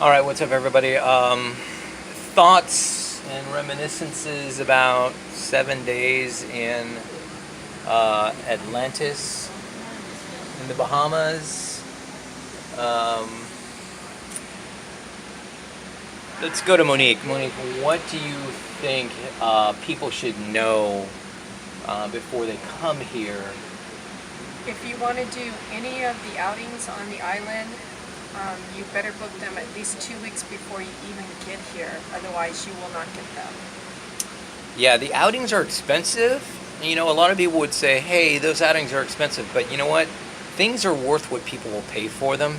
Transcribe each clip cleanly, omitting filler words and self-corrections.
All right, what's up, everybody? Thoughts and reminiscences about 7 days in Atlantis in the Bahamas. Um, let's go to Monique. Monique, what do you think people should know before they come here? If you want to do any of the outings on the island, you better book them at least 2 weeks before you even get here. Otherwise, you will not get them. Yeah, the outings are expensive. You know, a lot of people would say, hey, those outings are expensive. But you know what? Things are worth what people will pay for them.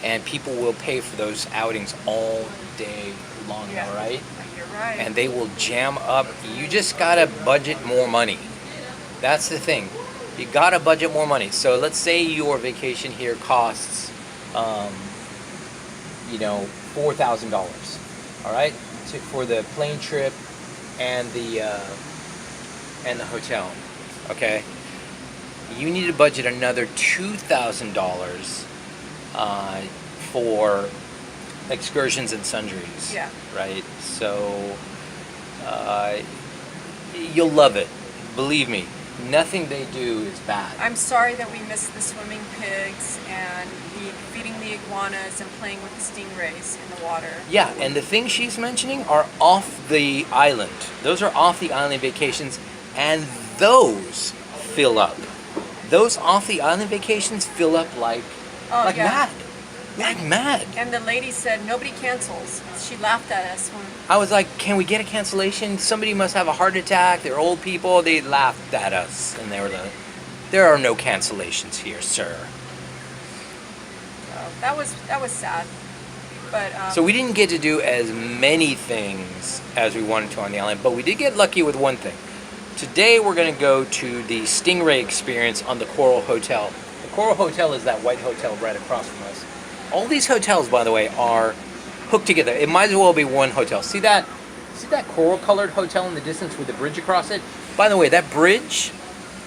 And people will pay for those outings all day long, Yeah. all right? You're right. And they will jam up. You just got to budget more money. That's the thing. You got to budget more money. So let's say your vacation here costs, $4,000, all right, for the plane trip and the hotel. Okay, you need to budget another $2,000 for excursions and sundries. Yeah. Right. So you'll love it. Believe me. Nothing they do is bad. I'm sorry that we missed the swimming pigs and feeding the iguanas and playing with the stingrays in the water. Yeah, and the things she's mentioning are off the island. Those are off the island vacations, and those fill up. Those off the island vacations fill up like mad. Like mad. And the lady said nobody cancels. She laughed at us when I was like, can we get a cancellation? Somebody must have a heart attack. They're old people. They laughed at us, and they were like, there are no cancellations here, sir. that was sad. But So we didn't get to do as many things as we wanted to on the island, but we did get lucky with one thing. Today we're going to go to the Stingray experience on the Coral Hotel. The Coral Hotel is that white hotel right across from us. All these hotels, by the way, are hooked together. It might as well be one hotel. See that coral-colored hotel in the distance with the bridge across it? By the way, that bridge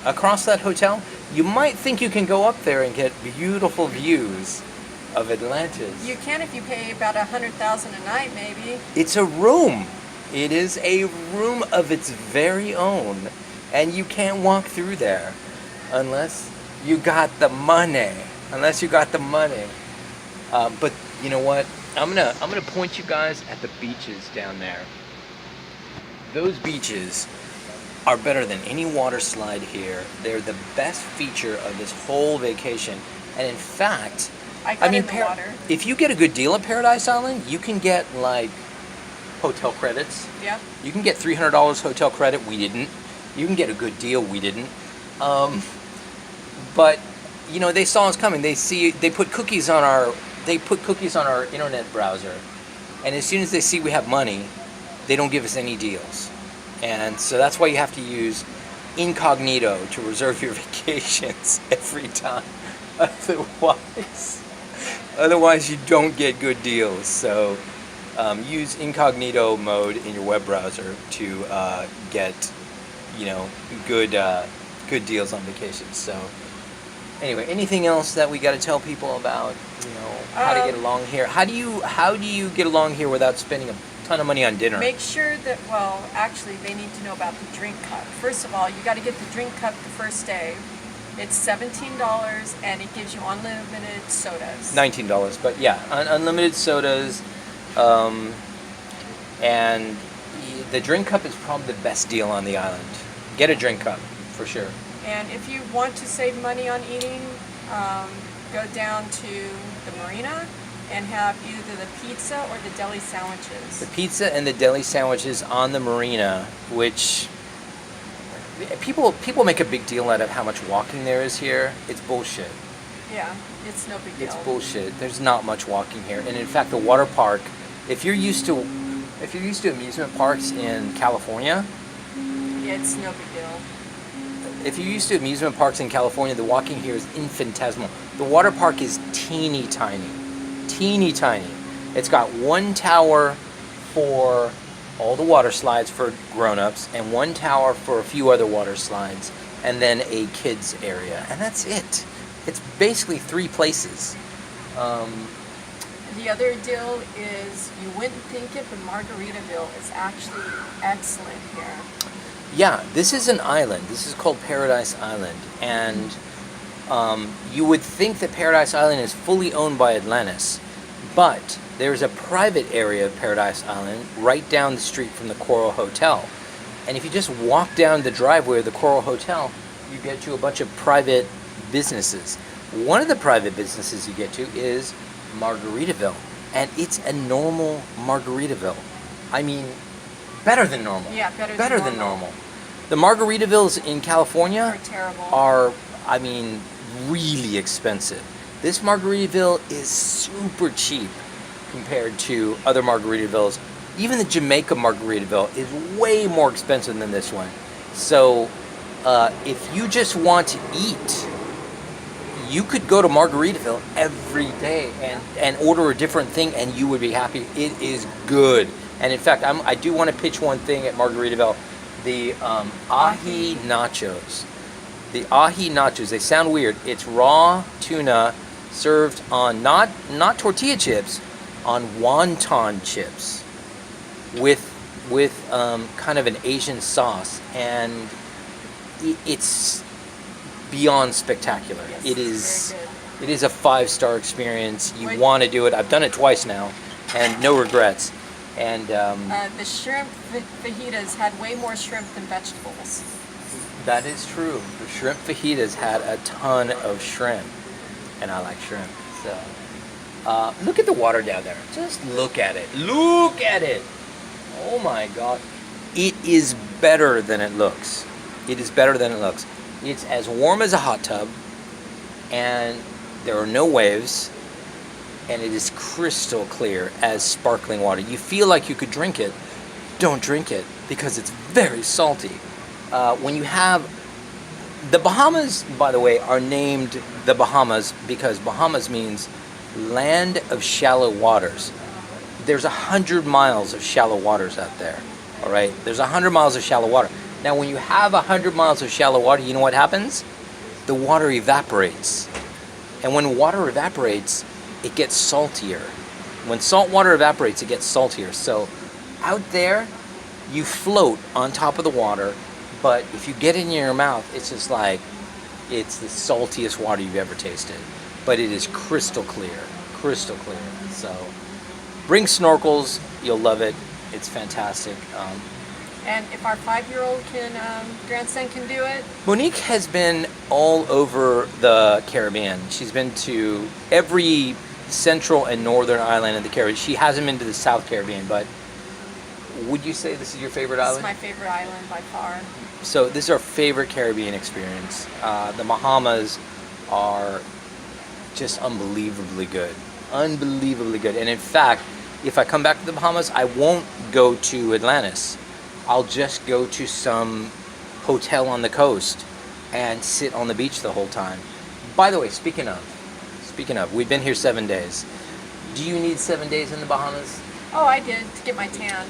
across that hotel, you might think you can go up there and get beautiful views of Atlantis. you can if you pay about $100,000 a night, maybe. It's a room. It is a room of its very own, and you can't walk through there unless you got the money. But you know what? I'm gonna point you guys at the beaches down there. Those beaches are better than any water slide here. They're the best feature of this whole vacation. And in fact, I got in the water. if you get a good deal at Paradise Island, you can get like hotel credits. Yeah. You can get $300 hotel credit. We didn't. You can get a good deal. We didn't. But you know, they saw us coming. They put cookies on our internet browser, and as soon as they see we have money, they don't give us any deals. And so that's why you have to use incognito to reserve your vacations every time. Otherwise you don't get good deals. So use incognito mode in your web browser to get good deals on vacations. So anyway, anything else that we got to tell people about, how to get along here? How do you get along here without spending a ton of money on dinner? Make sure that, actually, they need to know about the drink cup. First of all, you got to get the drink cup the first day. It's $17, and it gives you unlimited sodas. $19, but yeah, unlimited sodas, and the drink cup is probably the best deal on the island. Get a drink cup, for sure. And if you want to save money on eating, go down to the marina and have either the pizza or the deli sandwiches. The pizza and the deli sandwiches on the marina, which people make a big deal out of how much walking there is here. It's bullshit. Yeah, it's no big deal. It's bullshit. There's not much walking here. And in fact, the water park, if you're used to amusement parks in California, yeah, it's no big deal. If you're used to amusement parks in California, the walking here is infinitesimal. The water park is teeny tiny. Teeny tiny. It's got one tower for all the water slides for grown-ups and one tower for a few other water slides, and then a kids area, and that's it. It's basically three places. The other deal is, you wouldn't think it, but Margaritaville is actually excellent here. Yeah, this is an island. This is called Paradise Island, and you would think that Paradise Island is fully owned by Atlantis, but there's a private area of Paradise Island right down the street from the Coral Hotel. And if you just walk down the driveway of the Coral Hotel, you get to a bunch of private businesses. One of the private businesses you get to is Margaritaville, and it's a normal Margaritaville. I mean, better than normal. Yeah, better than normal. The Margaritavilles in California Are terrible. are, I mean, really expensive. This Margaritaville is super cheap compared to other Margaritavilles. Even the Jamaica Margaritaville is way more expensive than this one. So if you just want to eat, you could go to Margaritaville every day and order a different thing, and you would be happy. It is good. And in fact, I do want to pitch one thing at Margaritaville. The ahi nachos. The ahi nachos, they sound weird. It's raw tuna served on not tortilla chips, on wonton chips with kind of an Asian sauce, and it's beyond spectacular. Yes, It is very good. it is a 5-star experience. You Wait. want to do it. I've done it twice now, and no regrets. And The shrimp fajitas had way more shrimp than vegetables. that is true. The shrimp fajitas had a ton of shrimp, and I like shrimp. So look at the water down there. Just look at it. Look at it. Oh my God. It is better than it looks. It is better than it looks. It's as warm as a hot tub, and there are no waves, and it is crystal clear as sparkling water. You feel like you could drink it. Don't drink it because it's very salty. When you have the Bahamas, by the way, are named the Bahamas because Bahamas means land of shallow waters. There's 100 miles of shallow waters out there. All right, there's 100 miles of shallow water. Now, when you have 100 miles of shallow water, you know what happens? The water evaporates, and when water evaporates, it gets saltier. When salt water evaporates, it gets saltier. So out there, you float on top of the water, but if you get it in your mouth, it's just like, it's the saltiest water you've ever tasted. But it is crystal clear, crystal clear. So bring snorkels, you'll love it. It's fantastic. And if our 5-year-old grandson can do it, Monique has been all over the Caribbean. She's been to every central and northern island of the Caribbean. She hasn't been to the South Caribbean, but would you say this is your favorite this island? is my favorite island by far. So this is our favorite Caribbean experience. The Bahamas are just unbelievably good. Unbelievably good. And in fact, if I come back to the Bahamas, I won't go to Atlantis. I'll just go to some hotel on the coast and sit on the beach the whole time. By the way, speaking of, we've been here 7 days. Do you need 7 days in the Bahamas? Oh, I did, to get my tan.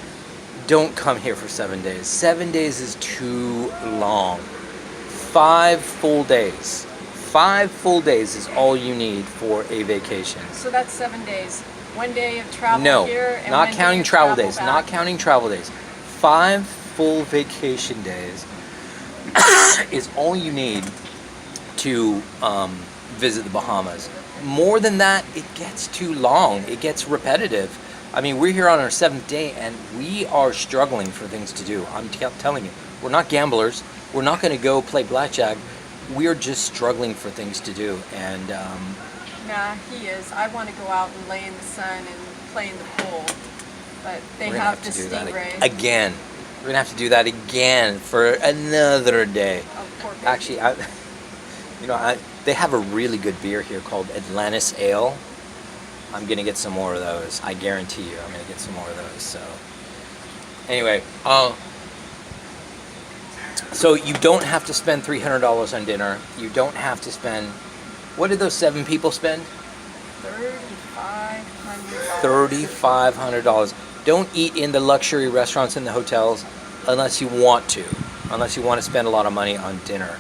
Don't come here for 7 days. 7 days is too long. 5 full days. 5 full days is all you need for a vacation. So that's 7 days. 1 day of travel No, here, and not 1 day counting of travel travel days. back. Not counting travel days. 5 full vacation days is all you need to visit the Bahamas. More than that, it gets too long. It gets repetitive. I mean, we're here on our 7th day, and we are struggling for things to do. I'm telling you, we're not gamblers. We're not going to go play blackjack. We are just struggling for things to do, and Nah, he is. I want to go out and lay in the sun and play in the pool, but they we're gonna have have the to do that stingray. again. We're gonna have to do that again for another day. Oh, poor baby. Actually, they have a really good beer here called Atlantis Ale. I'm gonna get some more of those. I guarantee you, I'm gonna get some more of those. So, anyway, so you don't have to spend $300 on dinner. You don't have to spend. What did those 7 people spend? $3,500. $3,500. Don't eat in the luxury restaurants in the hotels unless you want to. Unless you want to spend a lot of money on dinner.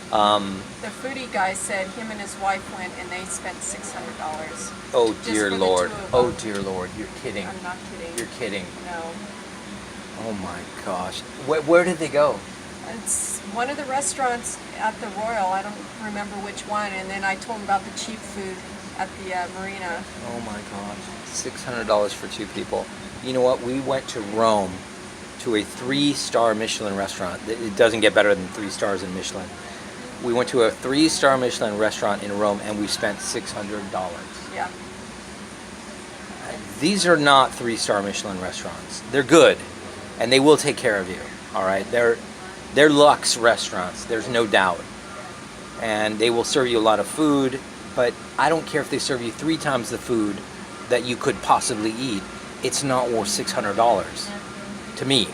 The foodie guy said him and his wife went and they spent $600. Oh Just dear for the Lord. two of Oh them. dear Lord. You're kidding. I'm not kidding. You're kidding. No. Oh my gosh. Where did they go? It's one of the restaurants at the Royal. I don't remember which one. And then I told him about the cheap food at the marina. Oh my gosh. $600 for 2 people. You know what? We went to Rome to a 3-star Michelin restaurant. It doesn't get better than 3 stars in Michelin. We went to a 3-star Michelin restaurant in Rome and we spent $600. Yeah. These are not 3-star Michelin restaurants. They're good and they will take care of you. All right. They're luxe restaurants. There's no doubt. And they will serve you a lot of food, but I don't care if they serve you 3 times the food that you could possibly eat. It's not worth $600 to me.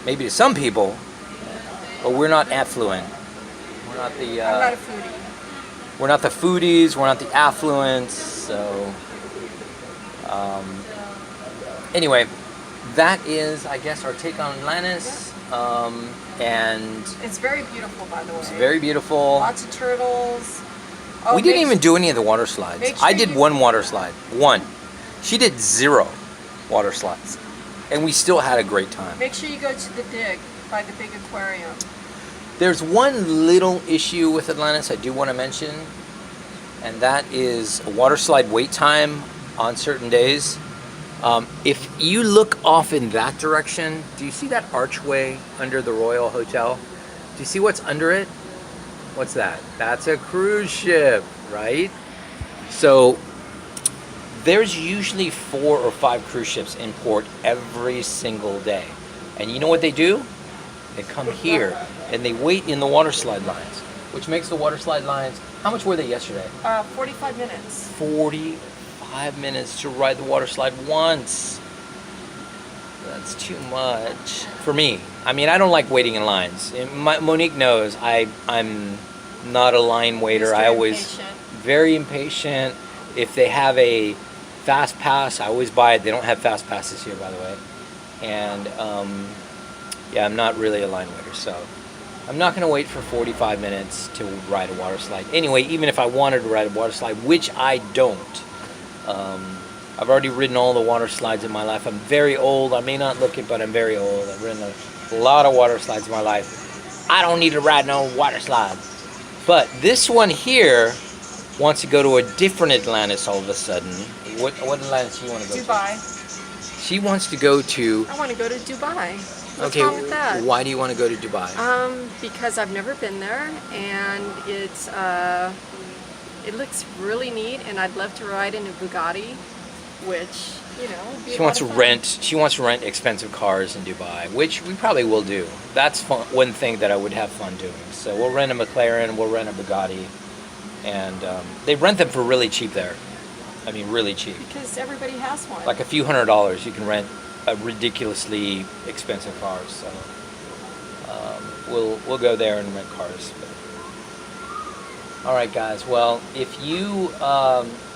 Maybe to some people, but we're not affluent. We're not the. I'm not a foodie. We're not the foodies. We're not the affluents. So, anyway, that is, I guess, our take on Atlantis. And It's very beautiful, by the way. it's very beautiful. Lots of turtles. Oh, We didn't even do any of the water slides. make sure I did you- 1 water slide. 1. She did 0 water slides. And we still had a great time. Make sure you go to the dig by the big aquarium. There's one little issue with Atlantis I do want to mention, and that is a water slide wait time on certain days. If you look off in that direction, do you see that archway under the Royal Hotel? Do you see what's under it? What's that? That's a cruise ship, right? So there's usually 4 or 5 cruise ships in port every single day. And you know what they do? They come here and they wait in the water slide lines, which makes the water slide lines, how much were they yesterday? 45 minutes. 45 minutes to ride the water slide once. That's too much for me. I mean, I don't like waiting in lines. Monique knows I'm not a line waiter. Mr. I always Impatient. very impatient. If they have a fast pass, I always buy it. They don't have fast passes here, by the way. And yeah, I'm not really a line waiter, so I'm not going to wait for 45 minutes to ride a water slide. Anyway, even if I wanted to ride a water slide, which I don't. I've already ridden all the water slides in my life. I'm very old. I may not look it, but I'm very old. I've ridden a lot of water slides in my life. I don't need to ride no water slide. But this one here wants to go to a different Atlantis all of a sudden. What Atlantis do you want to go to? Dubai. She wants to go to... I want to go to Dubai. What's okay, wrong with that? why do you want to go to Dubai? Because I've never been there, and it's it looks really neat, and I'd love to ride in a Bugatti, which would be She a wants lot to of fun. rent. She wants to rent expensive cars in Dubai, which we probably will do. That's fun, one thing that I would have fun doing. So we'll rent a McLaren, we'll rent a Bugatti, and they rent them for really cheap there. I mean, really cheap. Because everybody has one. Like a few $100s, you can rent a ridiculously expensive cars. So we'll go there and rent cars. All right, guys. Well, if you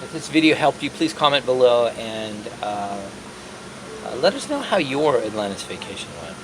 if this video helped you, please comment below and let us know how your Atlantis vacation went.